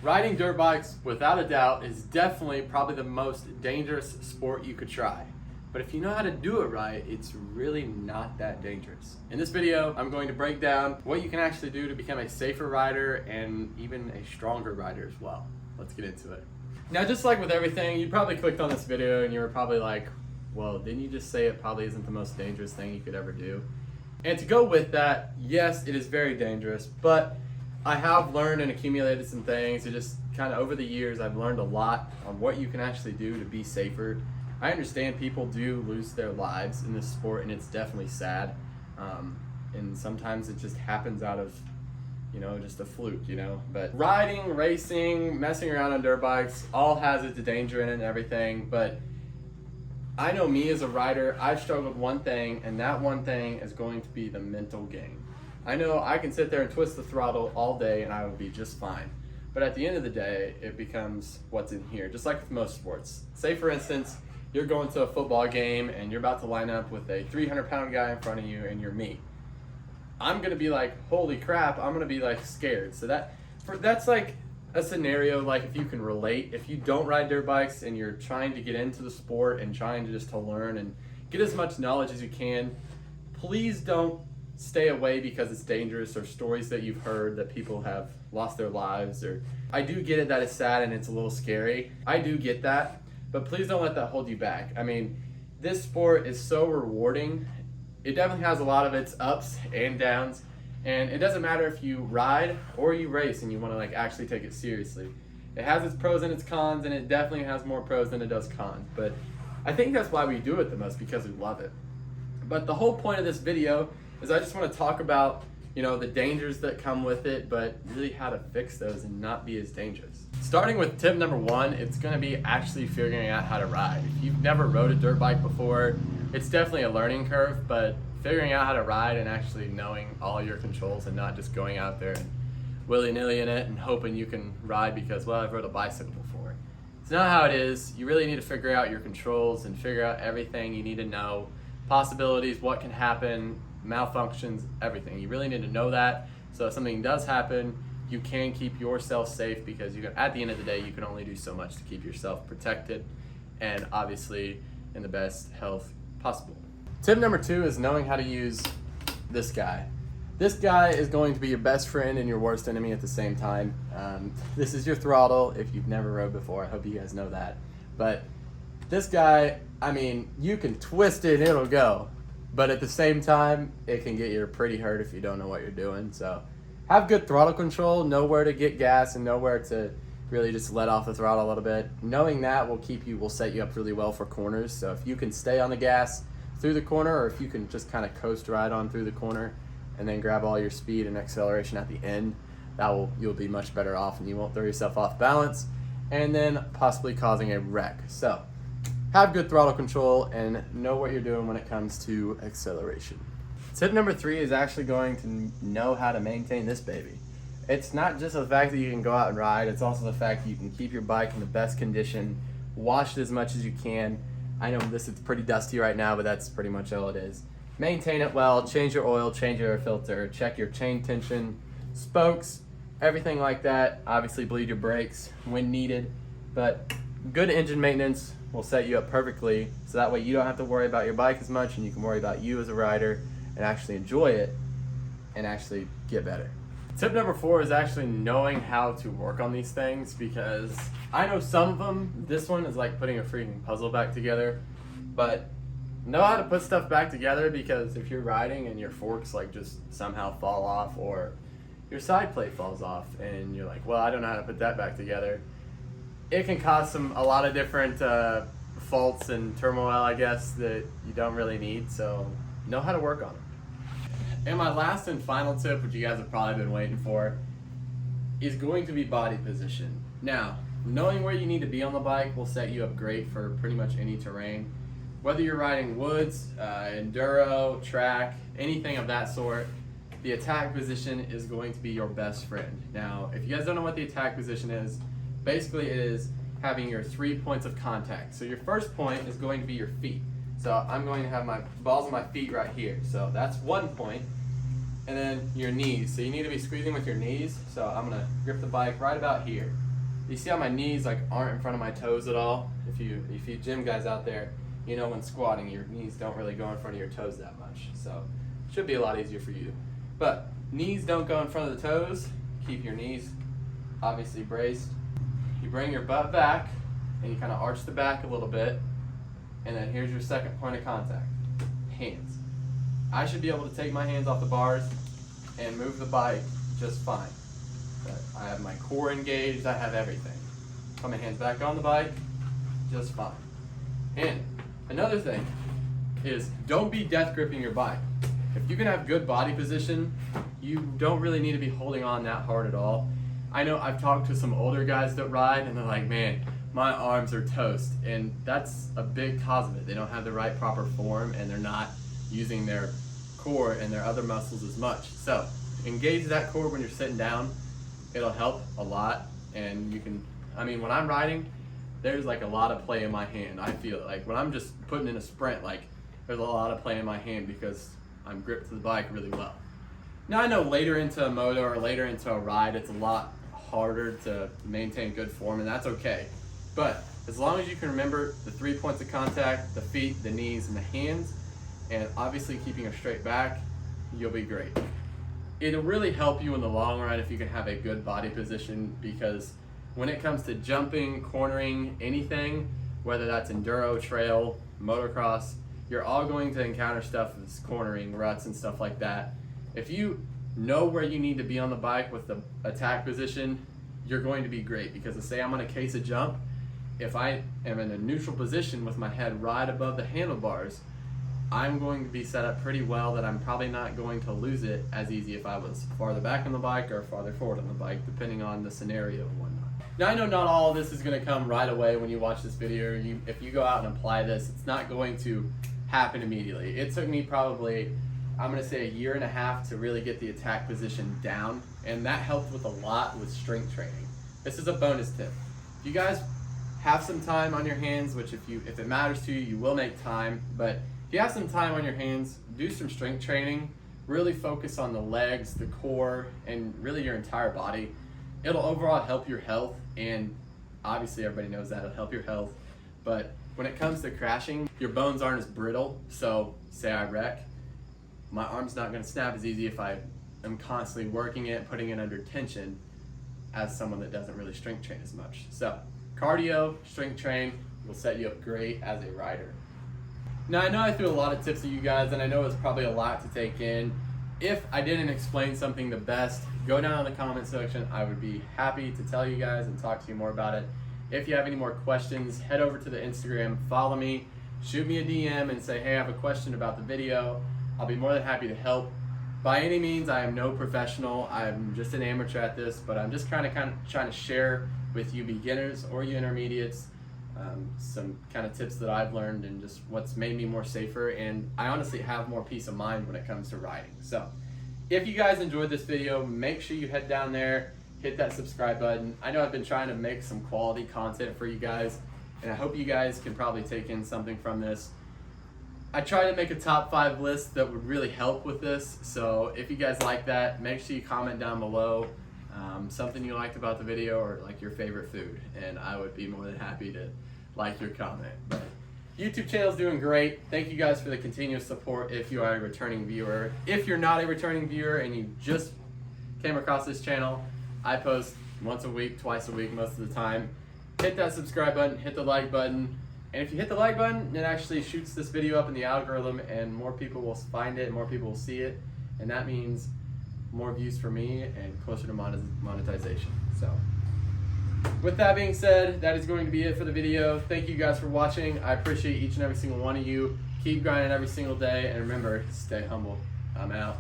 Riding dirt bikes, without a doubt, is definitely probably the most dangerous sport you could try. But if you know how to do it right, it's really not that dangerous. In this video, I'm going to break down what you can actually do to become a safer rider and even a stronger rider as well. Let's get into it. Now, just like with everything, you probably clicked on this video and you were probably like, well, didn't you just say it probably isn't the most dangerous thing you could ever do? And to go with that, yes, it is very dangerous, but I have learned and accumulated some things. It just kind of over the years, I've learned a lot on what you can actually do to be safer. I understand people do lose their lives in this sport, and it's definitely sad. And sometimes it just happens out of, just a fluke, But riding, racing, messing around on dirt bikes, all has its danger in it and everything. But I know me as a rider, I've struggled with one thing, and that one thing is going to be the mental game. I know I can sit there and twist the throttle all day and I will be just fine. But at the end of the day, it becomes what's in here, just like with most sports. Say for instance, you're going to a football game and you're about to line up with a 300-pound guy in front of you and you're me. I'm gonna be like, holy crap, I'm gonna be like scared. So that's like a scenario, like if you can relate, if you don't ride dirt bikes and you're trying to get into the sport and trying to just to learn and get as much knowledge as you can, please don't stay away because it's dangerous or stories that you've heard that people have lost their lives. Or I do get it that it's sad and it's a little scary. I do get that. But please don't let that hold you back. I mean, this sport is so rewarding. It definitely has a lot of its ups and downs. And it doesn't matter if you ride or you race and you want to actually take it seriously. It has its pros and its cons, and it definitely has more pros than it does cons. But I think that's why we do it the most, because we love it. But the whole point of this video is I just want to talk about the dangers that come with it, but really how to fix those and not be as dangerous. Starting with tip number one, it's going to be actually figuring out how to ride. If you've never rode a dirt bike before, it's definitely a learning curve, but figuring out how to ride and actually knowing all your controls and not just going out there and willy-nilly in it and hoping you can ride because, well, I've rode a bicycle before. It's not how it is. You really need to figure out your controls and figure out everything you need to know, possibilities, what can happen, malfunctions, everything. You really need to know that, so if something does happen, you can keep yourself safe, because at the end of the day, you can only do so much to keep yourself protected and obviously in the best health possible. Tip number two is knowing how to use this guy. This guy is going to be your best friend and your worst enemy at the same time. This is your throttle. If you've never rode before, I hope you guys know that. But this guy, I mean, you can twist it and it'll go. But at the same time, it can get you pretty hurt if you don't know what you're doing. So have good throttle control, know where to get gas and know where to really just let off the throttle a little bit. Knowing that will set you up really well for corners. So if you can stay on the gas through the corner, or if you can just kind of coast ride on through the corner and then grab all your speed and acceleration at the end, you'll be much better off and you won't throw yourself off balance and then possibly causing a wreck. So have good throttle control and know what you're doing when it comes to acceleration. Tip number three is actually going to know how to maintain this baby. It's not just the fact that you can go out and ride, it's also the fact that you can keep your bike in the best condition, wash it as much as you can. I know this is pretty dusty right now, but that's pretty much all it is. Maintain it well, change your oil, change your air filter, check your chain tension, spokes, everything like that. Obviously bleed your brakes when needed, but good engine maintenance will set you up perfectly, so that way you don't have to worry about your bike as much and you can worry about you as a rider and actually enjoy it and actually get better. Tip number four is actually knowing how to work on these things, because I know some of them, this one is like putting a freaking puzzle back together, but know how to put stuff back together, because if you're riding and your forks just somehow fall off, or your side plate falls off and you're like, well, I don't know how to put that back together, it can cause a lot of different faults and turmoil, I guess, that you don't really need. So know how to work on them. And my last and final tip, which you guys have probably been waiting for, is going to be body position. Now, knowing where you need to be on the bike will set you up great for pretty much any terrain. Whether you're riding woods, enduro, track, anything of that sort, the attack position is going to be your best friend. Now, if you guys don't know what the attack position is, basically it is having your 3 points of contact. So your first point is going to be your feet. So I'm going to have my balls on my feet right here. So that's 1 point. And then your knees. So you need to be squeezing with your knees. So I'm going to grip the bike right about here. You see how my knees like aren't in front of my toes at all? If you gym guys out there, you know when squatting your knees don't really go in front of your toes that much. So it should be a lot easier for you. But knees don't go in front of the toes. Keep your knees obviously braced. You bring your butt back and you kind of arch the back a little bit. And then here's your second point of contact, hands. I should be able to take my hands off the bars and move the bike just fine. But I have my core engaged, I have everything. Put my hands back on the bike, just fine. And another thing is don't be death gripping your bike. If you can have good body position, you don't really need to be holding on that hard at all. I know I've talked to some older guys that ride and they're like, man, my arms are toast. And that's a big cause of it. They don't have the right proper form and they're not using their core and their other muscles as much. So engage that core when you're sitting down. It'll help a lot. And you can, I mean, when I'm riding, there's like a lot of play in my hand. I feel it. Like when I'm just putting in a sprint, like there's a lot of play in my hand because I'm gripped to the bike really well. Now I know later into a moto or later into a ride, it's a lot harder to maintain good form, and that's okay. But as long as you can remember the 3 points of contact, the feet, the knees, and the hands, and obviously keeping a straight back, you'll be great. It'll really help you in the long run if you can have a good body position, because when it comes to jumping, cornering, anything, whether that's enduro, trail, motocross, you're all going to encounter stuff that's cornering, ruts, and stuff like that. If you know where you need to be on the bike with the attack position, you're going to be great, because let's say I'm on a case of jump, if I am in a neutral position with my head right above the handlebars, I'm going to be set up pretty well that I'm probably not going to lose it as easy if I was farther back on the bike or farther forward on the bike, depending on the scenario and whatnot. Now I know not all of this is going to come right away when you watch this video. If you go out and apply this, it's not going to happen immediately. It took me probably, I'm going to say, 1.5 years to really get the attack position down, and that helped with a lot with strength training. This is a bonus tip. If you guys have some time on your hands, which if it matters to you, you will make time, but if you have some time on your hands, do some strength training. Really focus on the legs, the core, and really your entire body. It'll overall help your health, and obviously everybody knows that it'll help your health, but when it comes to crashing, your bones aren't as brittle. So say I wreck, my arm's not going to snap as easy if I am constantly working it, putting it under tension, as someone that doesn't really strength train as much. So cardio, strength train will set you up great as a rider. Now I know I threw a lot of tips at you guys, and I know it's probably a lot to take in. If I didn't explain something the best, go down in the comment section. I would be happy to tell you guys and talk to you more about it. If you have any more questions, head over to the Instagram, follow me, shoot me a DM and say, hey, I have a question about the video. I'll be more than happy to help. By any means, I am no professional. I'm just an amateur at this, but I'm just kind of trying to share with you beginners or you intermediates some kind of tips that I've learned and just what's made me more safer, and I honestly have more peace of mind when it comes to riding. So if you guys enjoyed this video, make sure you head down there, hit that subscribe button. I know I've been trying to make some quality content for you guys, and I hope you guys can probably take in something from this. I try to make a top 5 list that would really help with this, so if you guys like that, make sure you comment down below something you liked about the video or like your favorite food, and I would be more than happy to like your comment. But YouTube channel's doing great. Thank you guys for the continuous support if you are a returning viewer. If you're not a returning viewer and you just came across this channel, I post once a week, twice a week most of the time. Hit that subscribe button, hit the like button, and if you hit the like button, it actually shoots this video up in the algorithm and more people will find it, more people will see it, and that means more views for me and closer to monetization. So with that being said, that is going to be it for the video. Thank you guys for watching. I appreciate each and every single one of you. Keep grinding every single day, and remember, stay humble. I'm out.